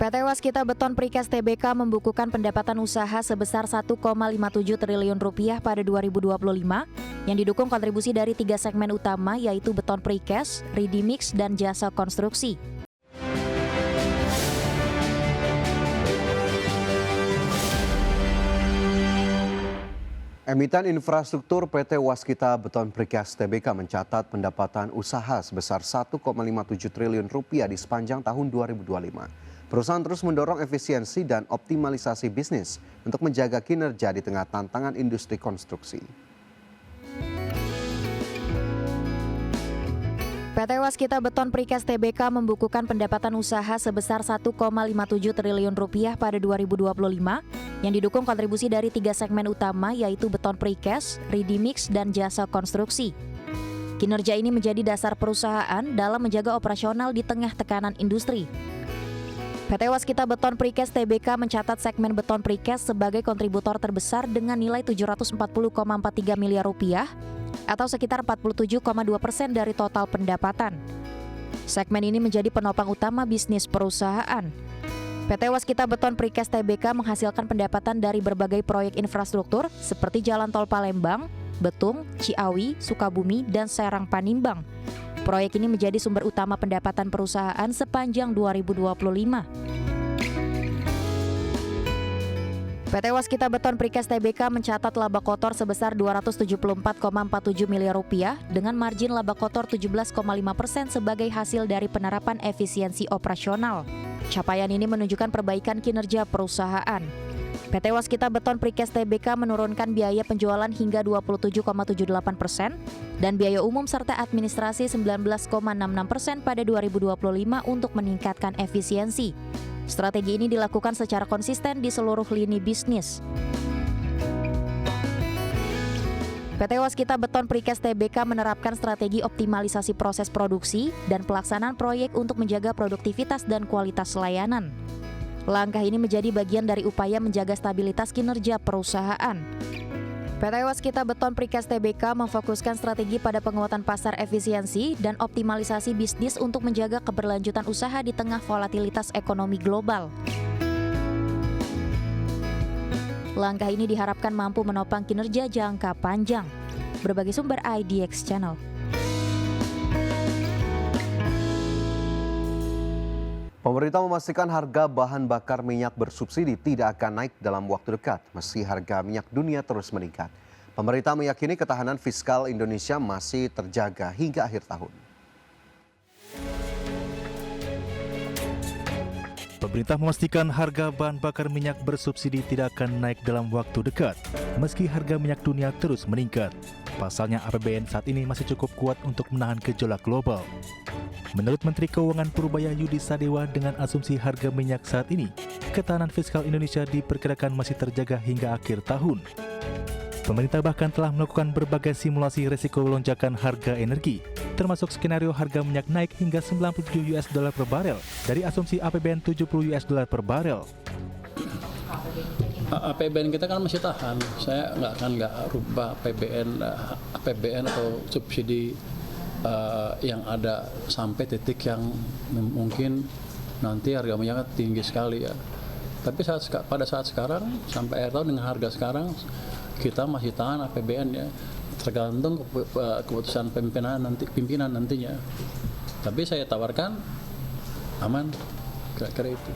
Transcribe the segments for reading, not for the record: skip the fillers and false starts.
PT Waskita Beton Precast Tbk membukukan pendapatan usaha sebesar 1,57 triliun rupiah pada 2025 yang didukung kontribusi dari 3 segmen utama yaitu beton precast, ready mix, dan jasa konstruksi. Emiten infrastruktur PT Waskita Beton Precast Tbk mencatat pendapatan usaha sebesar 1,57 triliun rupiah di sepanjang tahun 2025. Perusahaan terus mendorong efisiensi dan optimalisasi bisnis untuk menjaga kinerja di tengah tantangan industri konstruksi. PT Waskita Beton Precast Tbk membukukan pendapatan usaha sebesar 1,57 triliun rupiah pada 2025 yang didukung kontribusi dari 3 segmen utama yaitu beton precast, ready mix, dan jasa konstruksi. Kinerja ini menjadi dasar perusahaan dalam menjaga operasional di tengah tekanan industri. PT Waskita Beton Precast Tbk mencatat segmen beton precast sebagai kontributor terbesar dengan nilai 740,43 miliar rupiah atau sekitar 47,2% dari total pendapatan. Segmen ini menjadi penopang utama bisnis perusahaan. PT Waskita Beton Precast Tbk menghasilkan pendapatan dari berbagai proyek infrastruktur seperti Jalan Tol Palembang, Betung, Ciawi, Sukabumi, dan Serang Panimbang. Proyek ini menjadi sumber utama pendapatan perusahaan sepanjang 2025. PT Waskita Beton Precast Tbk mencatat laba kotor sebesar 274,47 miliar rupiah dengan margin laba kotor 17,5% sebagai hasil dari penerapan efisiensi operasional. Capaian ini menunjukkan perbaikan kinerja perusahaan. PT Waskita Beton Precast Tbk menurunkan biaya penjualan hingga 27,78% dan biaya umum serta administrasi 19,66% pada 2025 untuk meningkatkan efisiensi. Strategi ini dilakukan secara konsisten di seluruh lini bisnis. PT Waskita Beton Precast Tbk menerapkan strategi optimalisasi proses produksi dan pelaksanaan proyek untuk menjaga produktivitas dan kualitas layanan. Langkah ini menjadi bagian dari upaya menjaga stabilitas kinerja perusahaan. PT Waskita Beton Precast Tbk memfokuskan strategi pada penguatan pasar efisiensi dan optimalisasi bisnis untuk menjaga keberlanjutan usaha di tengah volatilitas ekonomi global. Langkah ini diharapkan mampu menopang kinerja jangka panjang. Berbagai sumber IDX Channel. Pemerintah memastikan harga bahan bakar minyak bersubsidi tidak akan naik dalam waktu dekat, meski harga minyak dunia terus meningkat. Pemerintah meyakini ketahanan fiskal Indonesia masih terjaga hingga akhir tahun. Pemerintah memastikan harga bahan bakar minyak bersubsidi tidak akan naik dalam waktu dekat, meski harga minyak dunia terus meningkat. Pasalnya APBN saat ini masih cukup kuat untuk menahan gejolak global. Menurut Menteri Keuangan Purbaya Yudi Sadewa, dengan asumsi harga minyak saat ini, ketahanan fiskal Indonesia diperkirakan masih terjaga hingga akhir tahun. Pemerintah bahkan telah melakukan berbagai simulasi resiko lonjakan harga energi, termasuk skenario harga minyak naik hingga $97 per barel dari asumsi APBN $70 per barel. APBN kita kan masih tahan. Saya nggak rubah APBN atau subsidi yang ada sampai titik yang mungkin nanti harga minyak tinggi sekali ya. Tapi pada saat sekarang sampai akhir tahun dengan harga sekarang kita masih tahan APBN ya, tergantung keputusan pimpinan nantinya. Tapi saya tawarkan aman, kira-kira itu.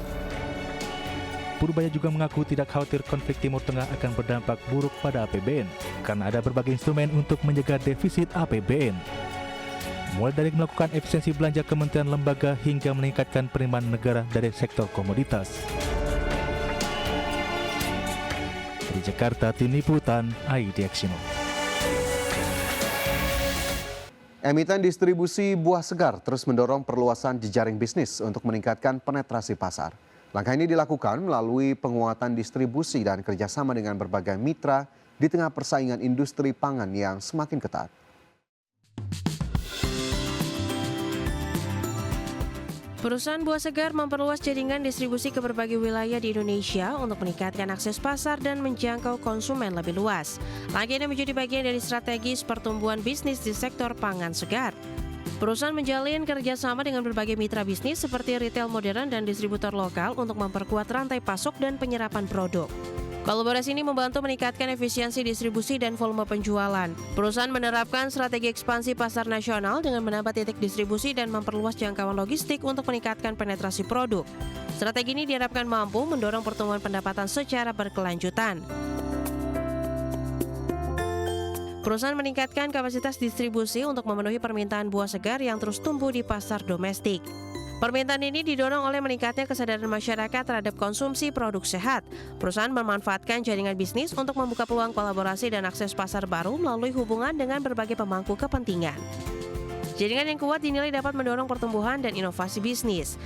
Purbaya juga mengaku tidak khawatir konflik Timur Tengah akan berdampak buruk pada APBN karena ada berbagai instrumen untuk menjaga defisit APBN. Mulai dari melakukan efisiensi belanja kementerian lembaga hingga meningkatkan penerimaan negara dari sektor komoditas. Dari Jakarta, Tim Liputan IDX Channel. Emiten distribusi buah segar terus mendorong perluasan jejaring bisnis untuk meningkatkan penetrasi pasar. Langkah ini dilakukan melalui penguatan distribusi dan kerjasama dengan berbagai mitra di tengah persaingan industri pangan yang semakin ketat. Perusahaan buah segar memperluas jaringan distribusi ke berbagai wilayah di Indonesia untuk meningkatkan akses pasar dan menjangkau konsumen lebih luas. Langkah ini menjadi bagian dari strategis pertumbuhan bisnis di sektor pangan segar. Perusahaan menjalin kerjasama dengan berbagai mitra bisnis seperti retail modern dan distributor lokal untuk memperkuat rantai pasok dan penyerapan produk. Kolaborasi ini membantu meningkatkan efisiensi distribusi dan volume penjualan. Perusahaan menerapkan strategi ekspansi pasar nasional dengan menambah titik distribusi dan memperluas jangkauan logistik untuk meningkatkan penetrasi produk. Strategi ini diharapkan mampu mendorong pertumbuhan pendapatan secara berkelanjutan. Perusahaan meningkatkan kapasitas distribusi untuk memenuhi permintaan buah segar yang terus tumbuh di pasar domestik. Permintaan ini didorong oleh meningkatnya kesadaran masyarakat terhadap konsumsi produk sehat. Perusahaan memanfaatkan jaringan bisnis untuk membuka peluang kolaborasi dan akses pasar baru melalui hubungan dengan berbagai pemangku kepentingan. Jaringan yang kuat dinilai dapat mendorong pertumbuhan dan inovasi bisnis.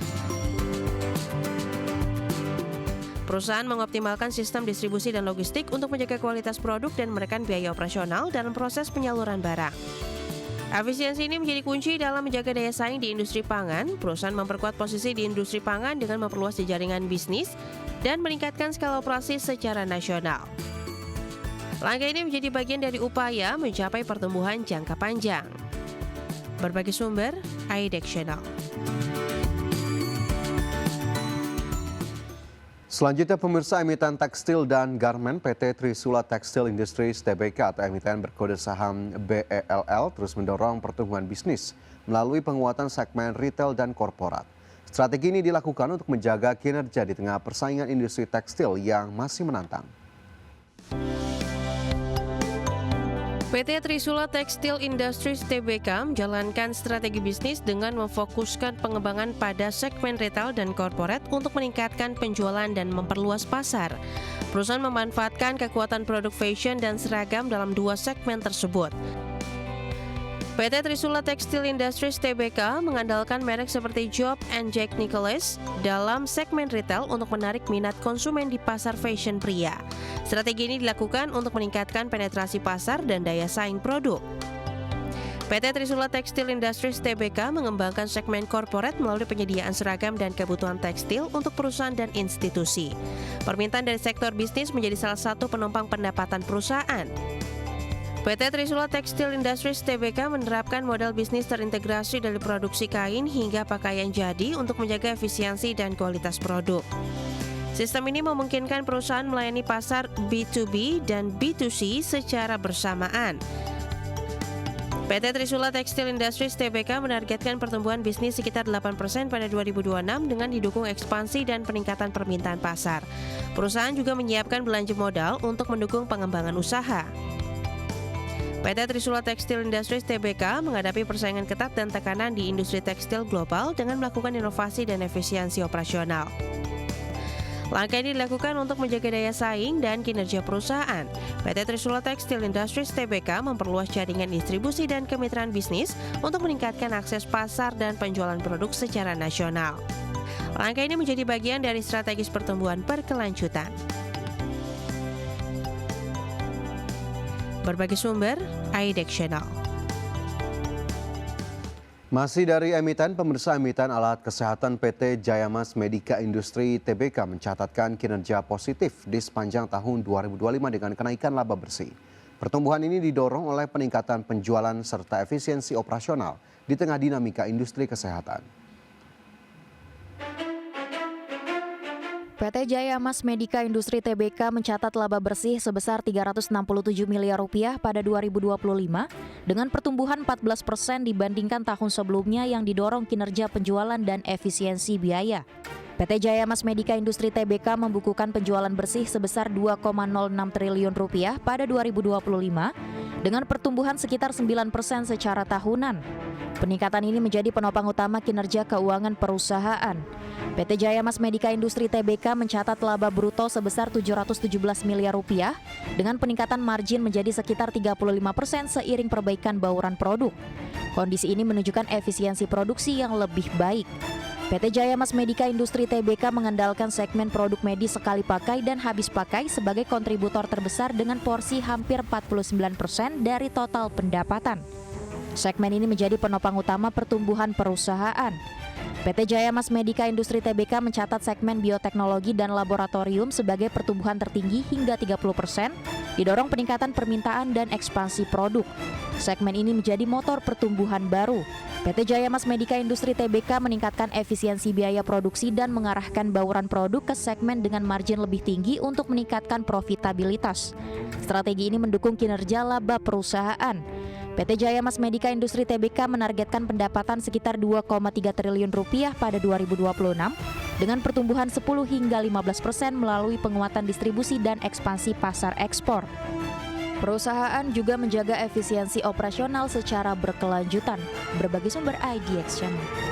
Perusahaan mengoptimalkan sistem distribusi dan logistik untuk menjaga kualitas produk dan menekan biaya operasional dalam proses penyaluran barang. Efisiensi ini menjadi kunci dalam menjaga daya saing di industri pangan. Perusahaan memperkuat posisi di industri pangan dengan memperluas jaringan bisnis dan meningkatkan skala operasi secara nasional. Langkah ini menjadi bagian dari upaya mencapai pertumbuhan jangka panjang. Berbagai sumber, IDEX Channel. Selanjutnya pemirsa, emiten tekstil dan garmen PT Trisula Textile Industries Tbk atau emiten berkode saham BELL terus mendorong pertumbuhan bisnis melalui penguatan segmen retail dan korporat. Strategi ini dilakukan untuk menjaga kinerja di tengah persaingan industri tekstil yang masih menantang. PT Trisula Textile Industries Tbk menjalankan strategi bisnis dengan memfokuskan pengembangan pada segmen retail dan korporat untuk meningkatkan penjualan dan memperluas pasar. Perusahaan memanfaatkan kekuatan produk fashion dan seragam dalam dua segmen tersebut. PT Trisula Textile Industries Tbk mengandalkan merek seperti Job and Jack Nicholas dalam segmen retail untuk menarik minat konsumen di pasar fashion pria. Strategi ini dilakukan untuk meningkatkan penetrasi pasar dan daya saing produk. PT Trisula Textile Industries Tbk mengembangkan segmen korporat melalui penyediaan seragam dan kebutuhan tekstil untuk perusahaan dan institusi. Permintaan dari sektor bisnis menjadi salah satu penopang pendapatan perusahaan. PT Trisula Textile Industries Tbk menerapkan model bisnis terintegrasi dari produksi kain hingga pakaian jadi untuk menjaga efisiensi dan kualitas produk. Sistem ini memungkinkan perusahaan melayani pasar B2B dan B2C secara bersamaan. PT Trisula Textile Industries Tbk menargetkan pertumbuhan bisnis sekitar 8% pada 2026 dengan didukung ekspansi dan peningkatan permintaan pasar. Perusahaan juga menyiapkan belanja modal untuk mendukung pengembangan usaha. PT Trisula Textile Industries Tbk menghadapi persaingan ketat dan tekanan di industri tekstil global dengan melakukan inovasi dan efisiensi operasional. Langkah ini dilakukan untuk menjaga daya saing dan kinerja perusahaan. PT Trisula Textile Industries Tbk memperluas jaringan distribusi dan kemitraan bisnis untuk meningkatkan akses pasar dan penjualan produk secara nasional. Langkah ini menjadi bagian dari strategis pertumbuhan berkelanjutan. Berbagai sumber, IDEX Channel. Masih dari emiten, pemirsa, emiten alat kesehatan PT Jayamas Medica Industri Tbk mencatatkan kinerja positif di sepanjang tahun 2025 dengan kenaikan laba bersih. Pertumbuhan ini didorong oleh peningkatan penjualan serta efisiensi operasional di tengah dinamika industri kesehatan. PT Jayamas Medica Industri Tbk mencatat laba bersih sebesar 367 miliar rupiah pada 2025 dengan pertumbuhan 14% dibandingkan tahun sebelumnya yang didorong kinerja penjualan dan efisiensi biaya. PT Jayamas Medica Industri Tbk membukukan penjualan bersih sebesar 2,06 triliun rupiah pada 2025 dengan pertumbuhan sekitar 9% secara tahunan. Peningkatan ini menjadi penopang utama kinerja keuangan perusahaan. PT Jayamas Medica Industri Tbk mencatat laba bruto sebesar 717 miliar rupiah dengan peningkatan margin menjadi sekitar 35% seiring perbaikan bauran produk. Kondisi ini menunjukkan efisiensi produksi yang lebih baik. PT Jayamas Medica Industri Tbk mengandalkan segmen produk medis sekali pakai dan habis pakai sebagai kontributor terbesar dengan porsi hampir 49% dari total pendapatan. Segmen ini menjadi penopang utama pertumbuhan perusahaan. PT Jaya Mas Medica Industri Tbk mencatat segmen bioteknologi dan laboratorium sebagai pertumbuhan tertinggi hingga 30%, didorong peningkatan permintaan dan ekspansi produk. Segmen ini menjadi motor pertumbuhan baru. PT Jaya Mas Medica Industri Tbk meningkatkan efisiensi biaya produksi dan mengarahkan bauran produk ke segmen dengan margin lebih tinggi untuk meningkatkan profitabilitas. Strategi ini mendukung kinerja laba perusahaan. PT Jaya Mas Medica Industri Tbk menargetkan pendapatan sekitar 2,3 triliun rupiah pada 2026 dengan pertumbuhan 10 hingga 15% melalui penguatan distribusi dan ekspansi pasar ekspor. Perusahaan juga menjaga efisiensi operasional secara berkelanjutan. Berbagi sumber IDX Channel.